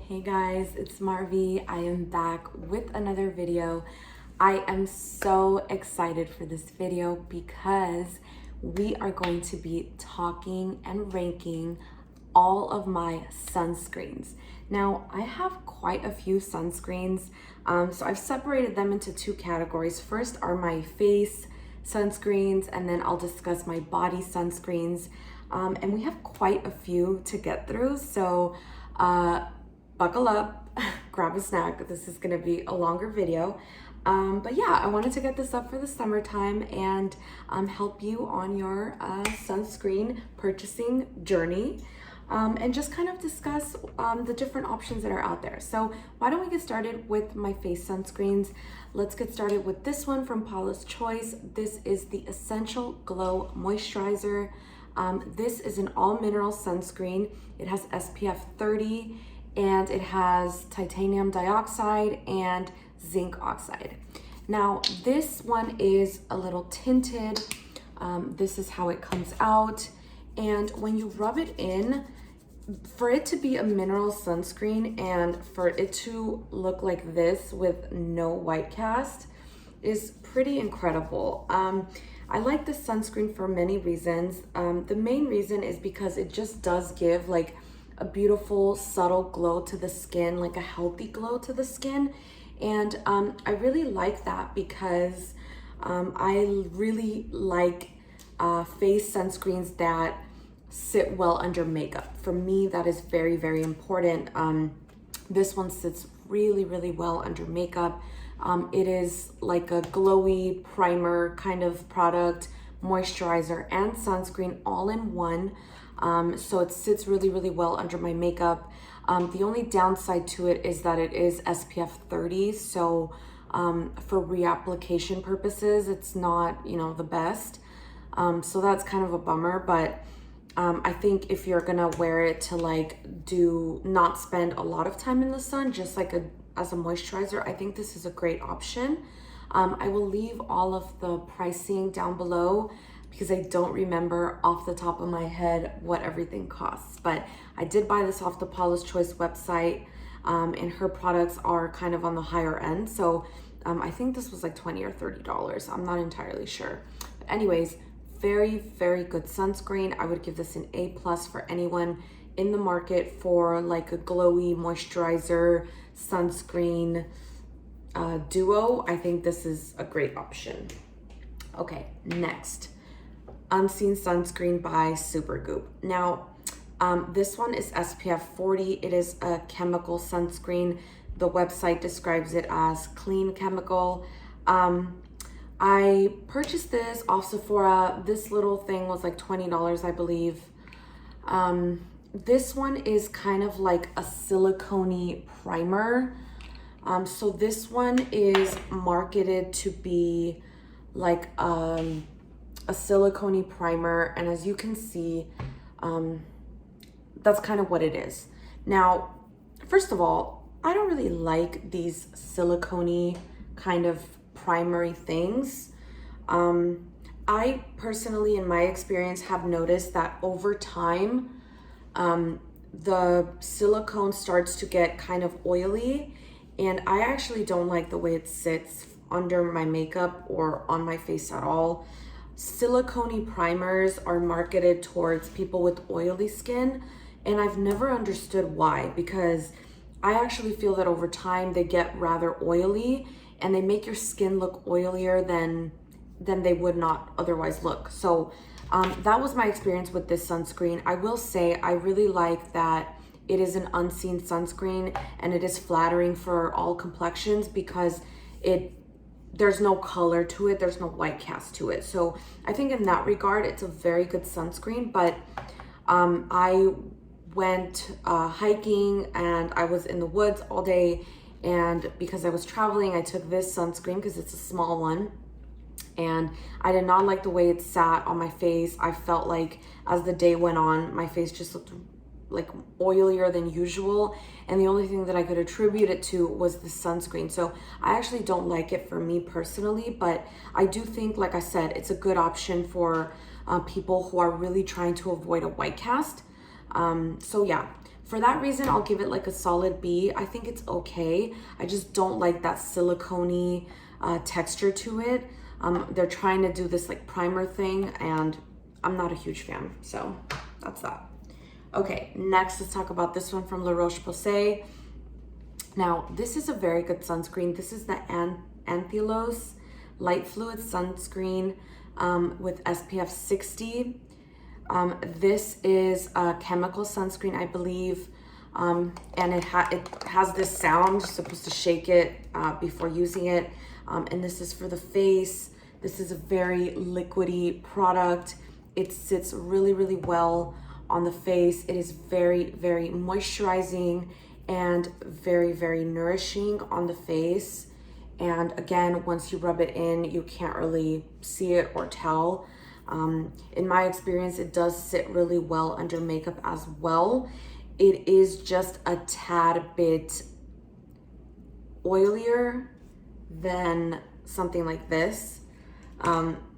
Hey guys, it's Marvi. I am back with another video. I am so excited for this video because we are going to be talking and ranking all of my sunscreens. Now, I have quite a few sunscreens, so I've separated them into two categories. First are my face sunscreens, and then I'll discuss my body sunscreens. And we have quite a few to get through, so buckle up, grab a snack. This is gonna be a longer video. But yeah, I wanted to get this up for the summertime and help you on your sunscreen purchasing journey. And just kind of discuss the different options that are out there. So why don't we get started with my face sunscreens? Let's get started with this one from Paula's Choice. This is the Essential Glow Moisturizer. This is an all mineral sunscreen. It has SPF 30 and it has titanium dioxide and zinc oxide. Now this one is a little tinted. This is how it comes out. And when you rub it in, for it to be a mineral sunscreen and for it to look like this with no white cast is pretty incredible. I like this sunscreen for many reasons. The main reason is because it just does give like a beautiful subtle glow to the skin, like a healthy glow to the skin. And I really like that because I really like face sunscreens that sit well under makeup. For me, that is very, very important. This one sits really, really well under makeup. It is like a glowy primer kind of product, moisturizer and sunscreen all in one. So it sits really, really well under my makeup. The only downside to it is that it is SPF 30. So for reapplication purposes, it's not, the best. So that's kind of a bummer, but I think if you're gonna wear it to not spend a lot of time in the sun, just like as a moisturizer, I think this is a great option. I will leave all of the pricing down below because I don't remember off the top of my head what everything costs. But I did buy this off the Paula's Choice website, and her products are kind of on the higher end. So I think this was like $20 or $30. I'm not entirely sure. But anyways, very, very good sunscreen. I would give this an A+ for anyone in the market for like a glowy moisturizer sunscreen duo. I think this is a great option. Okay, next, Unseen Sunscreen by Supergoop. Now, this one is SPF 40. It is a chemical sunscreen. The website describes it as clean chemical. I purchased this off Sephora. This little thing was like $20, I believe. This one is kind of like a silicone primer. So this one is marketed to be like a silicone primer, and as you can see, that's kind of what it is. Now, first of all, I don't really like these silicone kind of primary things. I personally, in my experience, have noticed that over time, the silicone starts to get kind of oily, and I actually don't like the way it sits under my makeup or on my face at all. Silicone primers are marketed towards people with oily skin, and I've never understood why, because I actually feel that over time they get rather oily and they make your skin look oilier than they would not otherwise look. So that was my experience with this sunscreen. I will say I really like that it is an unseen sunscreen and it is flattering for all complexions because there's no color to it, there's no white cast to it. So I think in that regard, it's a very good sunscreen. But I went hiking and I was in the woods all day, and because I was traveling, I took this sunscreen because it's a small one, and I did not like the way it sat on my face. I felt like as the day went on, my face just looked like oilier than usual, and the only thing that I could attribute it to was the sunscreen. So I actually don't like it for me personally, but I do think, like I said, it's a good option for people who are really trying to avoid a white cast. So yeah, For that reason, I'll give it like a solid B. I think it's okay. I just don't like that silicone-y texture to it. They're trying to do this like primer thing, and I'm not a huge fan, so that's that. Okay, next let's talk about this one from La Roche Posay. Now, this is a very good sunscreen. This is the Anthelios Light Fluid Sunscreen with SPF 60. This is a chemical sunscreen, I believe, and it has this sound. You're supposed to shake it before using it, and this is for the face. This is a very liquidy product. It sits really, really well on the face. It is very, very moisturizing and very, very nourishing on the face. And again, once you rub it in, you can't really see it or tell. In my experience, it does sit really well under makeup as well. It is just a tad bit oilier than something like this.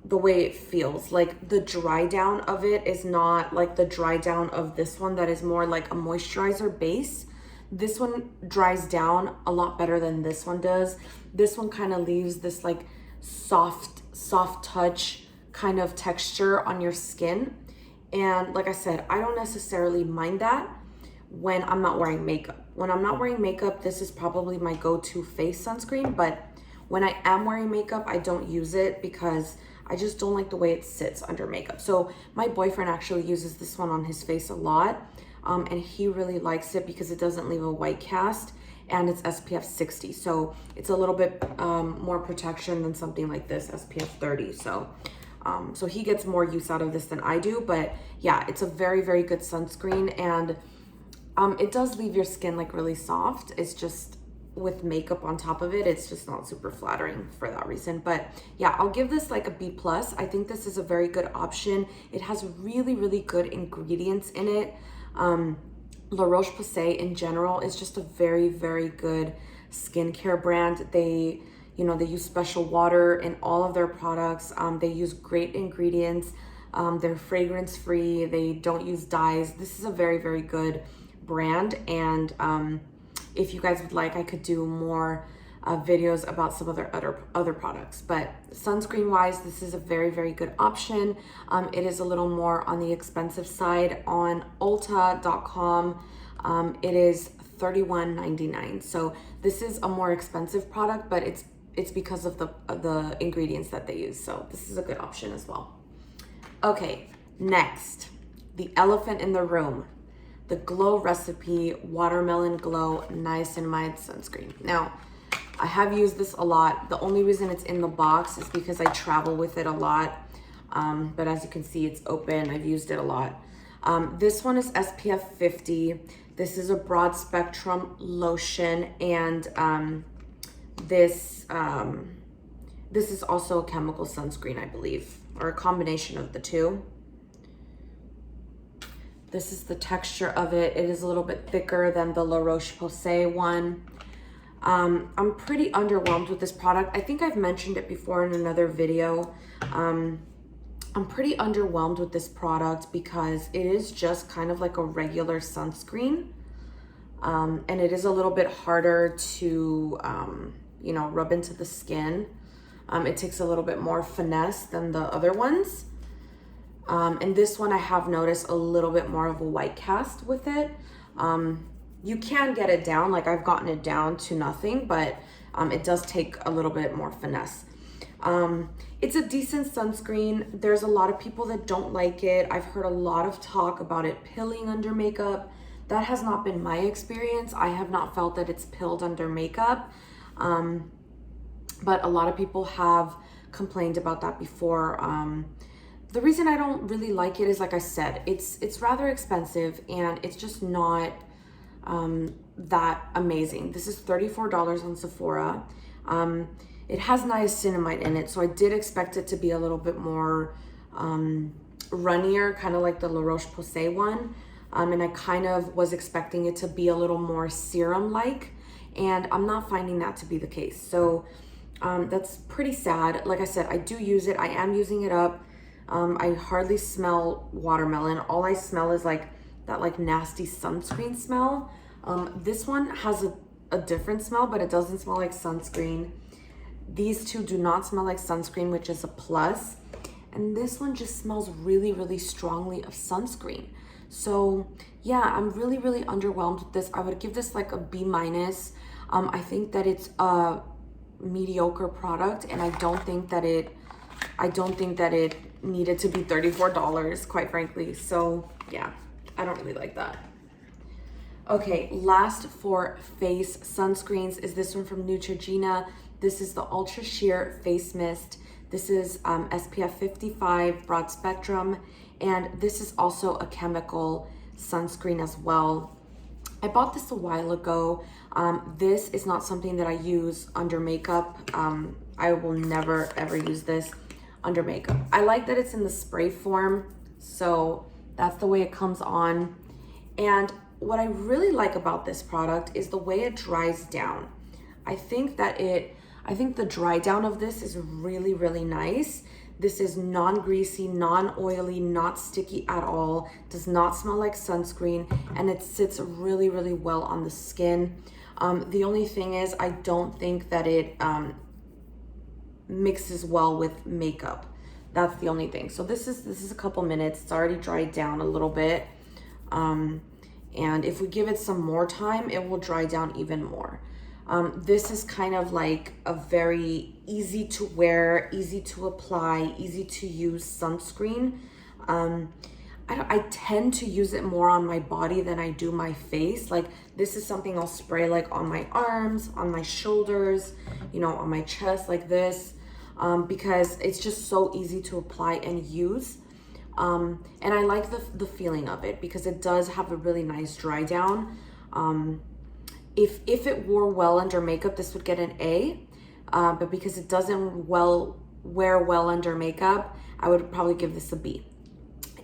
The way it feels, like the dry down of it is not like the dry down of this one that is more like a moisturizer base. This one dries down a lot better than this one does. This one kind of leaves this like soft touch kind of texture on your skin. And like I said, I don't necessarily mind that when I'm not wearing makeup. When I'm not wearing makeup, this is probably my go-to face sunscreen, but when I am wearing makeup, I don't use it because I just don't like the way it sits under makeup. So my boyfriend actually uses this one on his face a lot, and he really likes it because it doesn't leave a white cast, and it's SPF 60. So it's a little bit more protection than something like this, SPF 30. So he gets more use out of this than I do. But yeah, it's a very, very good sunscreen, and it does leave your skin like really soft. It's just with makeup on top of it, it's just not super flattering for that reason. But yeah, I'll give this like a B+. I think this is a very good option. It has really, really good ingredients in it. La Roche Posay in general is just a very, very good skincare brand. They use special water in all of their products. They use great ingredients. They're fragrance free. They don't use dyes. This is a very, very good brand. And if you guys would like, I could do more videos about some other products. But sunscreen wise, this is a very, very good option. It is a little more on the expensive side. On Ulta.com, it is $31.99. So this is a more expensive product, but it's because of the ingredients that they use. So this is a good option as well. Okay, next, the elephant in the room. The Glow Recipe Watermelon Glow Niacinamide Sunscreen. Now, I have used this a lot. The only reason it's in the box is because I travel with it a lot. But as you can see, it's open. I've used it a lot. This one is SPF 50. This is a broad spectrum lotion, and this is also a chemical sunscreen, I believe, or a combination of the two. This is the texture of it. It is a little bit thicker than the La Roche Posay one. I'm pretty underwhelmed with this product. I think I've mentioned it before in another video. I'm pretty underwhelmed with this product because it is just kind of like a regular sunscreen. And it is a little bit harder to, rub into the skin. It takes a little bit more finesse than the other ones. And this one I have noticed a little bit more of a white cast with it. You can get it down, like I've gotten it down to nothing, but it does take a little bit more finesse. It's a decent sunscreen. There's a lot of people that don't like it. I've heard a lot of talk about it pilling under makeup. That has not been my experience. I have not felt that it's pilled under makeup. But a lot of people have complained about that before. The reason I don't really like it is, like I said, it's rather expensive and it's just not that amazing. This is $34 on Sephora. It has niacinamide in it, so I did expect it to be a little bit more runnier, kind of like the La Roche Posay one. And I kind of was expecting it to be a little more serum-like, and I'm not finding that to be the case. So that's pretty sad. Like I said, I do use it. I am using it up. I hardly smell watermelon. All I smell is like that like nasty sunscreen smell. This one has a different smell, but it doesn't smell like sunscreen. These two do not smell like sunscreen, which is a plus. And this one just smells really, really strongly of sunscreen. So yeah, I'm really, really underwhelmed with this. I would give this like a B minus. I think that it's a mediocre product, and I don't think that it needed to be $34, quite frankly. So yeah, I don't really like that. Okay, last for face sunscreens is this one from Neutrogena. This is the Ultra Sheer Face Mist. This is SPF 55 broad spectrum, and this is also a chemical sunscreen as well. I bought this a while ago. This is not something that I use under makeup. I will never ever use this under makeup. I like that it's in the spray form, so that's the way it comes on. And what I really like about this product is the way it dries down. I think the dry down of this is really, really nice. This is non-greasy, non-oily, not sticky at all, does not smell like sunscreen, and it sits really, really well on the skin. The only thing is I don't think that it mixes well with makeup. That's the only thing. So this is a couple minutes. It's already dried down a little bit. And if we give it some more time, it will dry down even more. This is kind of like a very easy to wear, easy to apply, easy to use sunscreen. I tend to use it more on my body than I do my face. Like this is something I'll spray like on my arms, on my shoulders, you know, on my chest like this, because it's just so easy to apply and use. And I like the feeling of it because it does have a really nice dry down. If it wore well under makeup, this would get an A, but because it doesn't wear well under makeup, I would probably give this a B.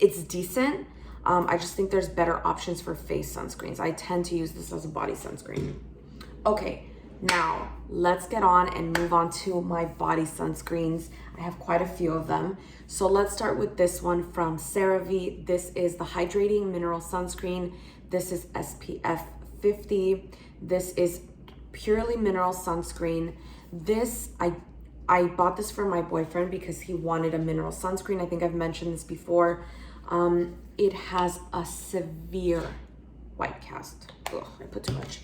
It's decent. I just think there's better options for face sunscreens. I tend to use this as a body sunscreen. Okay, now let's get on and move on to my body sunscreens. I have quite a few of them. So let's start with this one from Cerave. This is the Hydrating Mineral Sunscreen. This is SPF 50. This is purely mineral sunscreen. This, I bought this for my boyfriend because he wanted a mineral sunscreen. I think I've mentioned this before. It has a severe white cast. Ugh, I put too much.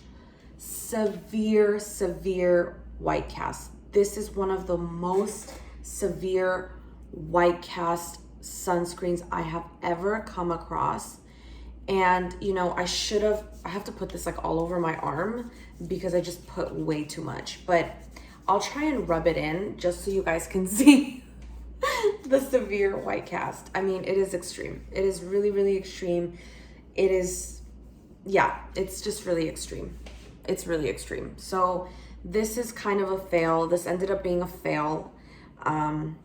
Severe white cast. This is one of the most severe white cast sunscreens I have ever come across. And you know, I have to put this like all over my arm because I just put way too much, but I'll try and rub it in just so you guys can see the severe white cast. I mean, it is extreme. It is really, really extreme. It is, yeah, it's just really extreme. It's really extreme. So this is kind of a fail. This ended up being a fail. And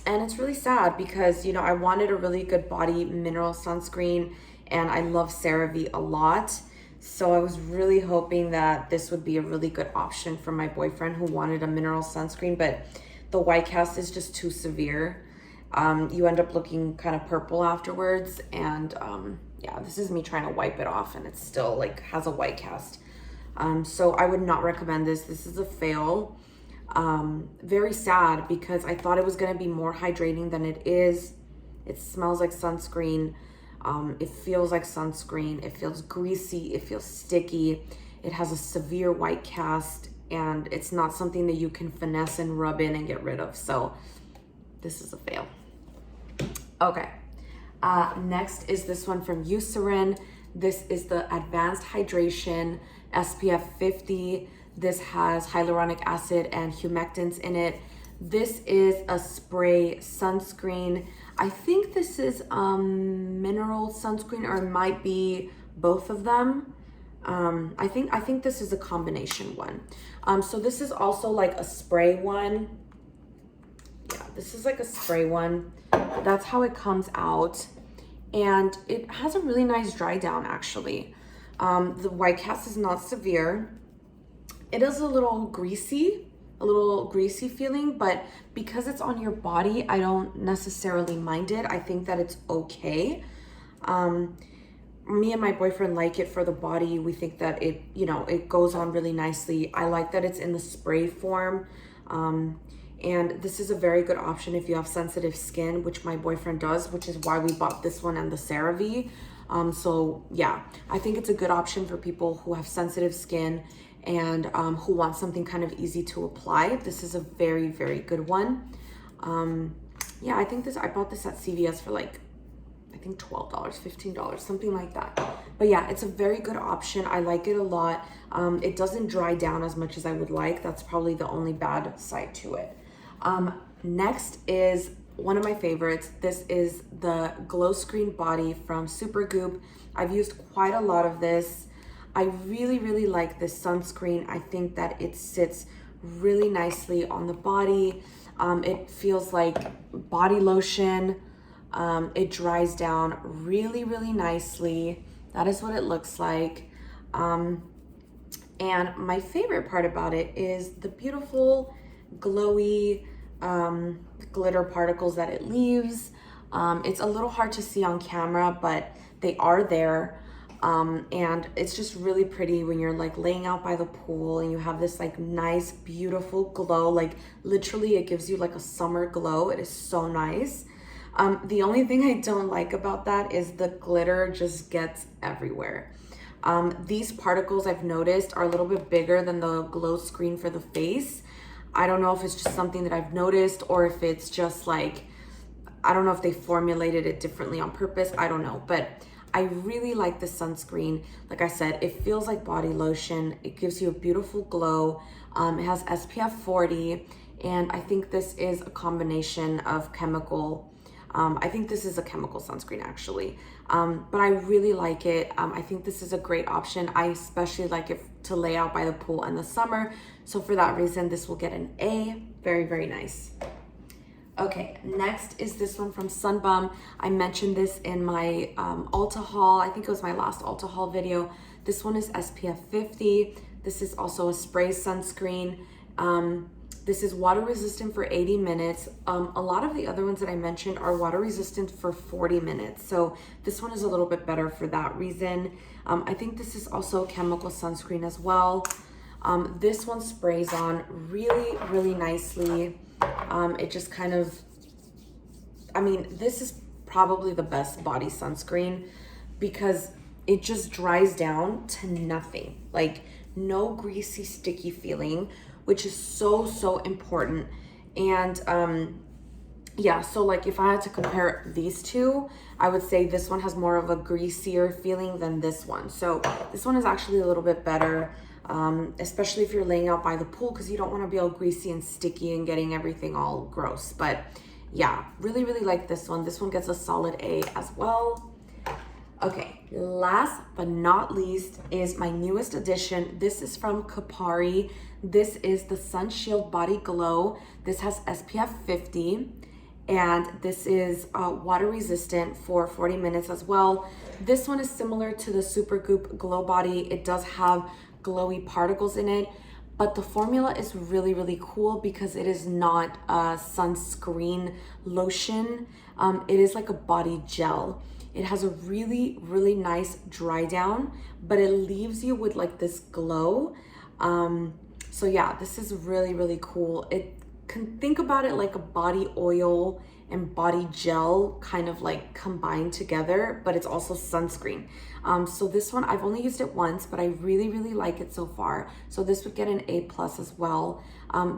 it's really sad because, you know, I wanted a really good body mineral sunscreen and I love Cerave a lot. So I was really hoping that this would be a really good option for my boyfriend who wanted a mineral sunscreen, but the white cast is just too severe. You end up looking kind of purple afterwards, and yeah, this is me trying to wipe it off and it still like has a white cast. So I would not recommend this. This is a fail. Very sad because I thought it was going to be more hydrating than it is. It smells like sunscreen. It feels like sunscreen. It feels greasy. It feels sticky. It has a severe white cast, and it's not something that you can finesse and rub in and get rid of. So this is a fail. Okay. Next is this one from Eucerin. This is the Advanced Hydration SPF 50. This has hyaluronic acid and humectants in it. This is a spray sunscreen. I think this is mineral sunscreen, or it might be both of them. I think this is a combination one. So this is also like a spray one. Yeah, this is like a spray one. That's how it comes out. And it has a really nice dry down actually. The white cast is not severe. It is a little greasy feeling, but because it's on your body, I don't necessarily mind it. I think that it's okay. me and my boyfriend like it for the body. We think that it, you know, it goes on really nicely. I like that it's in the spray form. And this is a very good option if you have sensitive skin, which my boyfriend does, which is why we bought this one and the Cerave. So yeah, I think it's a good option for people who have sensitive skin and who want something kind of easy to apply. This is a very, very good one. Yeah, I think I bought this at CVS for like, I think $12, $15, something like that. But yeah, it's a very good option. I like it a lot. It doesn't dry down as much as I would like. That's probably the only bad side to it. Next is one of my favorites. This is the Glow Screen Body from Supergoop. I've used quite a lot of this. I really, really like this sunscreen. I think that it sits really nicely on the body. It feels like body lotion. It dries down really, really nicely. That is what it looks like. And my favorite part about it is the beautiful, glowy glitter particles that it leaves. It's a little hard to see on camera, but they are there. And it's just really pretty when you're like laying out by the pool and you have this like nice, beautiful glow. Like literally it gives you like a summer glow. It is so nice. The only thing I don't like about that is the glitter just gets everywhere. These particles I've noticed are a little bit bigger than the glow screen for the face. I don't know if it's just something that I've noticed or if it's just like, I don't know if they formulated it differently on purpose. I don't know, but I really like the sunscreen. Like I said, it feels like body lotion. It gives you a beautiful glow. It has SPF 40, and I think this is a combination of chemical. I think this is a chemical sunscreen actually, but I really like it. I think this is a great option. I especially like it to lay out by the pool in the summer. So for that reason, this will get an A. Very, very nice. Okay, next is this one from Sunbum. I mentioned this in my Ulta haul. I think it was my last Ulta haul video. This one is SPF 50. This is also a spray sunscreen. This is water resistant for 80 minutes. A lot of the other ones that I mentioned are water resistant for 40 minutes. So this one is a little bit better for that reason. I think this is also a chemical sunscreen as well. This one sprays on really, really nicely. It just kind of, I mean, this is probably the best body sunscreen because it just dries down to nothing. Like no greasy, sticky feeling, which is so, so important. And yeah, so like if I had to compare these two, I would say this one has more of a greasier feeling than this one. So this one is actually a little bit better, especially if you're laying out by the pool because you don't want to be all greasy and sticky and getting everything all gross. But yeah, really, really like this one. This one gets a solid A as well. Okay, last but not least is my newest addition. This is from Kopari. This is the Sun Shield Body Glow. This has SPF 50 and this is water resistant for 40 minutes as well. This one is similar to the Supergoop Glow Body. It does have glowy particles in it, but the formula is really, really cool because it is not a sunscreen lotion. It is like a body gel. It has a really, really nice dry down, but it leaves you with like this glow. So yeah, this is really, really cool. It can think about it like a body oil and body gel kind of like combined together, but it's also sunscreen. So this one, I've only used it once, but I really, really like it so far. So this would get an A+ as well.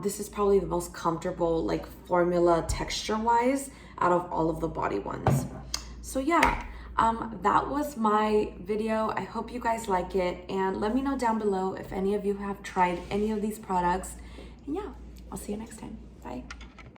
This is probably the most comfortable like formula texture wise out of all of the body ones. So yeah, that was my video. I hope you guys like it, and let me know down below if any of you have tried any of these products. And yeah, I'll see you next time. Bye.